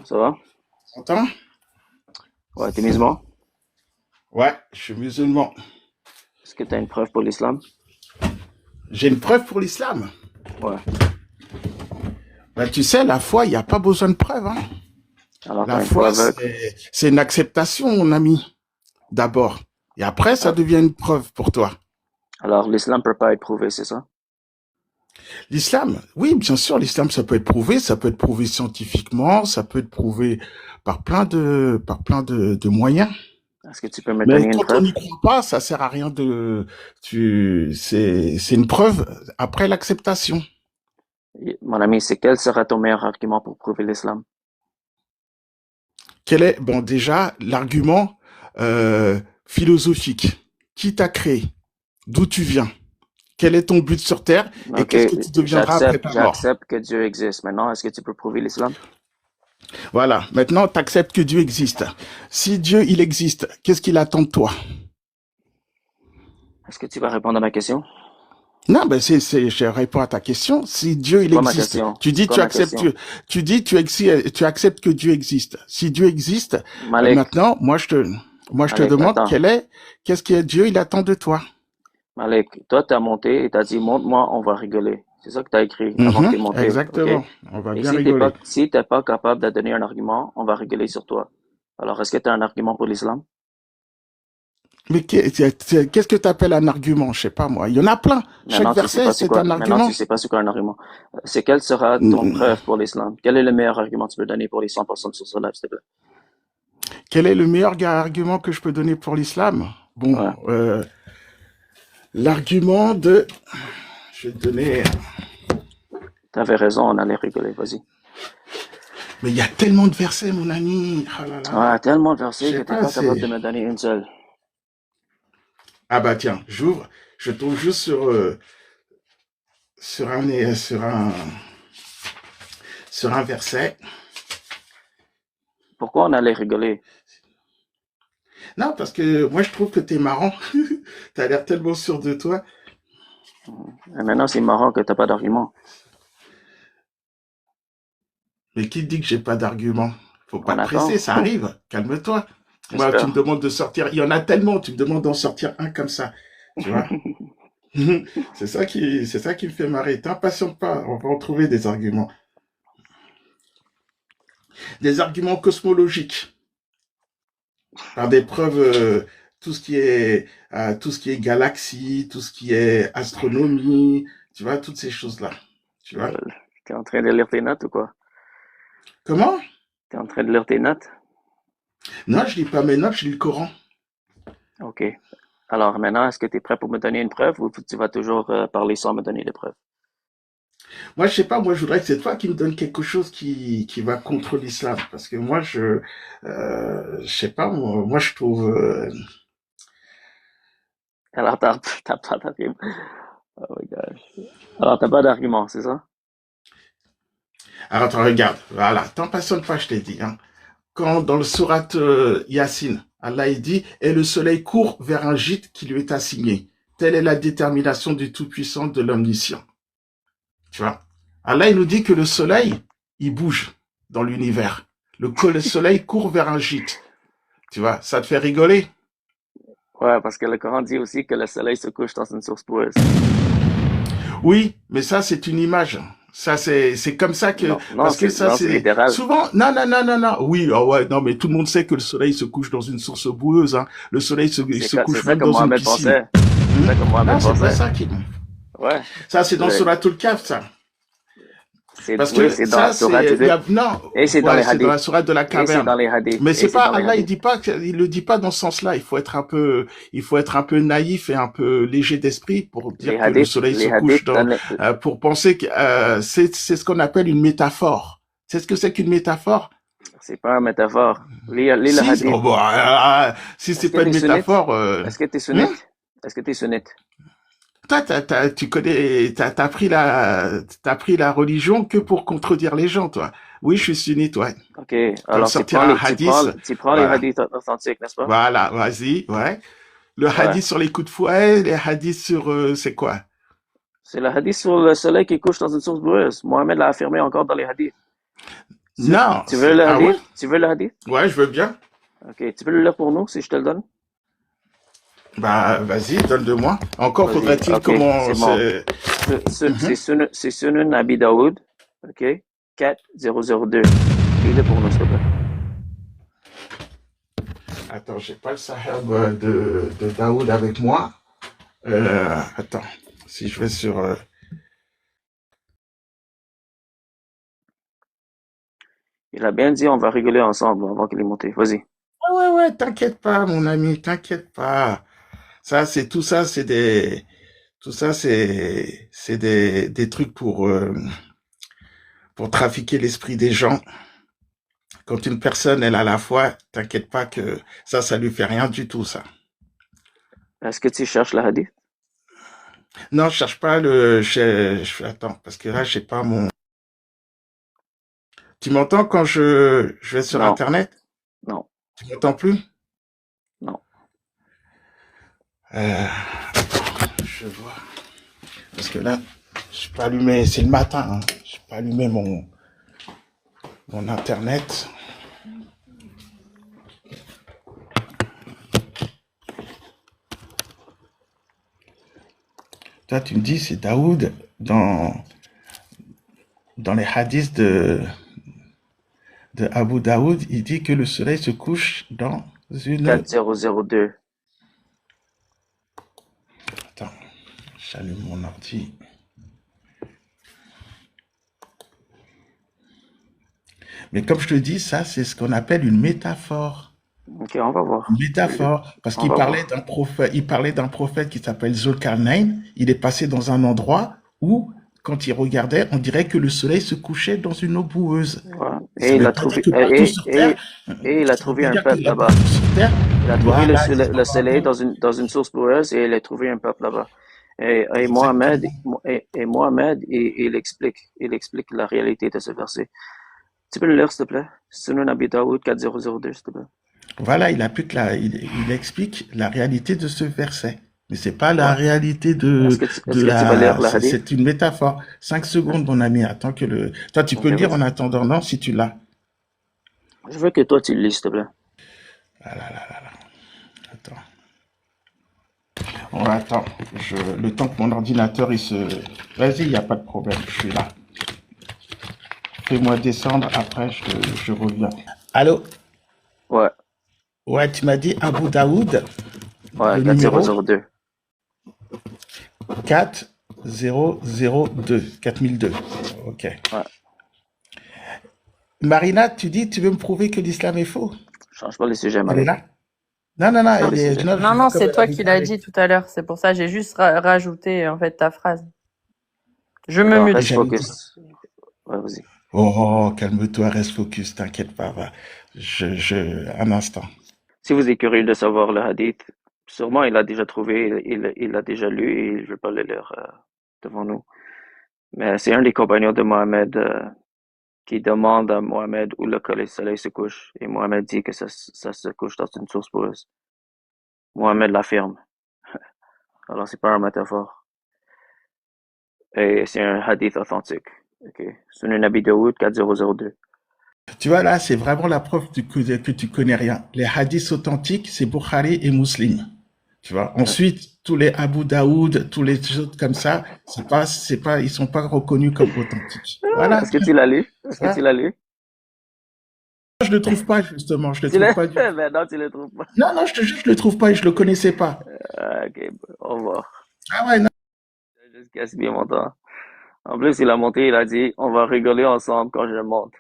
Ça va? Entends? Ouais, t'es musulman? Ouais, je suis musulman. Est-ce que t'as une preuve pour l'islam? J'ai une preuve pour l'islam. Ouais. Ben, tu sais, la foi, il n'y a pas besoin de preuve. Hein. Alors La t'as une foi foi, aveugle. c'est une acceptation, mon ami, d'abord. Et après, ça Ah, devient une preuve pour toi. alors l'islam peut pas être prouvé, c'est ça? L'islam, oui, bien sûr, l'islam, ça peut être prouvé scientifiquement, ça peut être prouvé par plein de moyens. Est-ce que tu peux me Mais donner une quand on preuve? n'y croit pas, ça sert à rien c'est une preuve après l'acceptation. Mon ami, c'est quel sera ton meilleur argument pour prouver l'islam? Quel est, bon, déjà, l'argument philosophique? Qui t'a créé? D'où tu viens? Quel est ton but sur Terre? Et Ok, qu'est-ce que tu deviendras après ta mort? j'accepte que Dieu existe. Maintenant, est-ce que tu peux prouver l'islam? Voilà. Maintenant, tu acceptes que Dieu existe. Si Dieu, il existe, qu'est-ce qu'il attend de toi? Est-ce que tu vas répondre à ma question? Non, ben je réponds à ta question. Si Dieu, C'est il quoi ma existe, question? tu C'est dis, quoi ma question? tu dis, tu acceptes que Dieu existe. Si Dieu existe, Malik, maintenant, moi, je te Malik, demande attends. qu'est-ce que Dieu, il attend de toi? Malik, toi t'as monté et t'as dit montre-moi, on va rigoler. C'est ça que t'as écrit avant que Mhm, t'es monté, ok? exactement. On va Et bien rigoler. si t'es pas capable de donner un argument, on va rigoler sur toi. Alors, est-ce que tu as un argument pour l'islam? Mais qu'est-ce que tu appelles un argument? Je sais pas moi. Il y en a plein. Chaque verset, c'est un Maintenant, tu argument. sais pas c'est quoi un argument. C'est quelle sera ton Mm. preuve pour l'islam? Quel est le meilleur argument que tu peux donner pour les 100% sur ce live, s'il te plaît? Quel est le meilleur argument que je peux donner pour l'islam? Bon, Ouais, l'argument de... Je vais te donner... t'avais raison, on allait rigoler, vas-y. Mais il y a tellement de versets, mon ami. Oh là là. Ouais, tellement de Je versets sais que t'es pas, pas capable c'est... de me donner une seule. Ah bah tiens, j'ouvre. Je tombe juste sur sur un verset. Pourquoi on allait rigoler? Non, parce que moi, je trouve que t'es marrant. T'as l'air tellement sûr de toi. Et maintenant, c'est marrant que t'as pas d'argument. Mais qui dit que j'ai pas d'argument? Faut pas On te presser, attend. ça arrive. Calme-toi. Moi, tu me J'espère. demandes de sortir. Il y en a tellement. Tu me demandes d'en sortir un comme ça. Tu vois? C'est ça qui me fait marrer. T'impatiente pas. On va en trouver des arguments. Des arguments cosmologiques. Par des preuves, tout ce qui est galaxie, tout ce qui est astronomie. Tu vois? Toutes ces choses-là. Tu vois? Euh, T'es en train de lire tes notes ou quoi? Comment? T'es en train de lire tes notes? Non, je lis pas mes notes, je lis le Coran. Ok. Alors maintenant, est-ce que tu es prêt pour me donner une preuve ou tu vas toujours parler sans me donner de preuves? Moi, je sais pas, moi, je voudrais que c'est toi qui me donne quelque chose qui va contre l'islam. Parce que moi, je sais pas, moi, je trouve, Alors t'as pas d'argument. Oh my gosh. Alors t'as pas d'argument, c'est ça? alors, attends, regarde, voilà, t'impatiente pas, je t'ai dit, hein. Quand, dans le surat Yassine, Allah, il dit, et le soleil court vers un gîte qui lui est assigné. Telle est la détermination du Tout-Puissant, de l'Omniscient. Tu vois? Allah, il nous dit que le soleil, il bouge dans l'univers. Le soleil court vers un gîte. Tu vois? Ça te fait rigoler? Ouais, parce que le Coran dit aussi que le soleil se couche dans une source boueuse. Oui, mais ça, c'est une image. Ça, c'est comme ça que, parce que ça, Non, c'est c'est littéral. souvent, non. Oui, ah ouais, non, mais tout le monde sait que le soleil se couche dans une source boueuse, hein. Le soleil il se C'est couche ça même que dans une Mohamed piscine. pensait. C'est Hmm? ça que Mohamed Non, c'est pas pensait. ça qui, Ouais. ça, c'est dans Le- Suratul Kahf, ça. Parce Oui, que c'est dans ça, Surah c'est, il y 8. a, non, Et c'est dans ouais, les c'est dans la hadiths. sourate de la Et c'est dans caverne. les hadiths. Mais Et c'est c'est pas, dans les Allah, hadiths. il le dit pas dans ce sens-là. Il faut être un peu naïf et un peu léger d'esprit pour dire que le soleil Les se couche hadiths donnent, pour penser que c'est ce qu'on appelle une métaphore. C'est ce que c'est qu'une métaphore? c'est pas une métaphore. Lis le Si, hadith. oh, bon, si Est-ce c'est que pas t'es une sunnite? métaphore, Est-ce que t'es hein? sunnite? Est-ce que t'es sunnite? Toi, tu connais, t'as pris la religion que pour contredire les gens, toi. Oui, je suis sunnite, ouais. Ok. Quand il Alors sortira un hadith, tu prends les voilà. hadiths authentiques, n'est-ce pas? Voilà, vas-y, ouais. Le Ouais. hadith sur les coups de fouet, les hadiths sur, c'est quoi? C'est le hadith sur le soleil qui couche dans une source boueuse. Mohamed l'a affirmé encore dans les hadiths. Non, Tu veux le ah ouais? hadith? Tu veux le hadith? Ouais, je veux bien. Ok, tu peux le lire pour nous si je te le donne? Bah, vas-y, donne-le-moi. Encore Vas-y, faudrait-il ok, comment c'est bon. c'est. Mhm. C'est Sunan Abi Daoud, ok? 4002. Lis-le pour nous, s'il te plaît. Attends, j'ai pas le Sahab de Daoud avec moi. Attends, si je vais sur. Il a bien dit on va rigoler ensemble avant qu'il est monté. Vas-y. Ah ouais, ouais, t'inquiète pas, mon ami, t'inquiète pas. Ça, c'est tout ça, c'est des. Tout ça, c'est des trucs pour trafiquer l'esprit des gens. Quand une personne, elle a la foi, t'inquiète pas que ça lui fait rien du tout, ça. Est-ce que tu cherches le hadith? Non, je cherche pas attends, parce que là, j'ai pas mon. Tu m'entends quand je vais sur Non, Internet? non, Tu m'entends plus? non. Attends, je vois. Parce que là, je pas allumé, c'est le matin, hein. Je pas allumé mon Internet. Toi, tu me dis, c'est Daoud dans les hadiths de Abu Daoud, il dit que le soleil se couche dans une. 4002. Attends, j'allume mon ordi. Mais comme je te dis, ça, c'est ce qu'on appelle une métaphore. Ok, on va Une voir. métaphore. Parce On qu'il va parlait voir. d'un prophète, il parlait d'un prophète qui s'appelle Zulkarnain. Il est passé dans un endroit où, quand il regardait, on dirait que le soleil se couchait dans une eau boueuse. Voilà. Ça Et il veut a pas dire trouvé, que partout sur Terre, et il a ça veut trouvé pas un dire que peuple là, là-bas. partout sur Terre, Il a trouvé voilà, il y a le pas soleil vraiment. dans une source boueuse et il a trouvé un peuple là-bas. Et Mohamed, Exactement. il explique la réalité de ce verset. Tu peux le lire, s'il te plaît? Sunan Abi Daoud 4002, s'il te plaît. Voilà, il explique la réalité de ce verset. Mais c'est pas la Ouais. réalité Est-ce que tu vas lire le hadith? c'est une métaphore. 5 secondes, mon ami, attends que toi, tu Ok, peux le lire en vas-y. attendant, non, si tu l'as. Je veux que toi, tu le lises, s'il te plaît. Ah là là là là. Attends. On attend. Le temps que mon ordinateur, il se. Vas-y, il n'y a pas de problème, je suis là. Fais-moi descendre, après, je reviens. Allô? Ouais, Ouais, tu m'as dit Abu Daoud, ouais, le numéro 4002. 4002. 4002. Ok. Ouais. Marina, tu dis, tu veux me prouver que l'islam est faux? Change pas les sujets, Elle est Marie. là? Non, non, non, Change pas les sujets. non, Non, j'ai vu non, comme c'est elle toi avait qui l'as parlé. dit tout à l'heure. C'est pour ça, j'ai juste rajouté en fait ta phrase. Je me Alors, mute. reste J'allais dire. focus. Ouais, vas-y. Oh, calme-toi, reste focus, t'inquiète pas, va. Un instant. Si vous êtes curieux de savoir le hadith, sûrement il a déjà trouvé, il l'a déjà lu et je vais pas le lire devant nous. Mais c'est un des compagnons de Mohamed qui demande à Mohamed où le soleil se couche. Et Mohamed dit que ça se couche dans une source poreuse. Mohamed l'affirme. Alors c'est pas une métaphore. Et c'est un hadith authentique. Ok. Sunan Abi Daoud 4002. Tu vois, là, c'est vraiment la preuve que tu connais rien. Les hadiths authentiques, c'est Bukhari et Muslim. Tu vois. Ensuite, tous les Abu Daoud, tous les autres comme ça, ils sont pas reconnus comme authentiques. Voilà. Est-ce que tu l'as lu? Est-ce Tu que vois. tu l'as lu? Je le trouve pas, justement. Je le Tu trouve l'as? pas du tout. Ben non, tu le trouves pas. Non, non, je te jure, je le trouve pas et je le connaissais pas. Ok, au revoir. Ah ouais, non. J'ai juste gaspillé mon temps. En plus, il a monté, il a dit, on va rigoler ensemble quand je monte.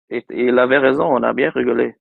Et il avait raison, on a bien rigolé.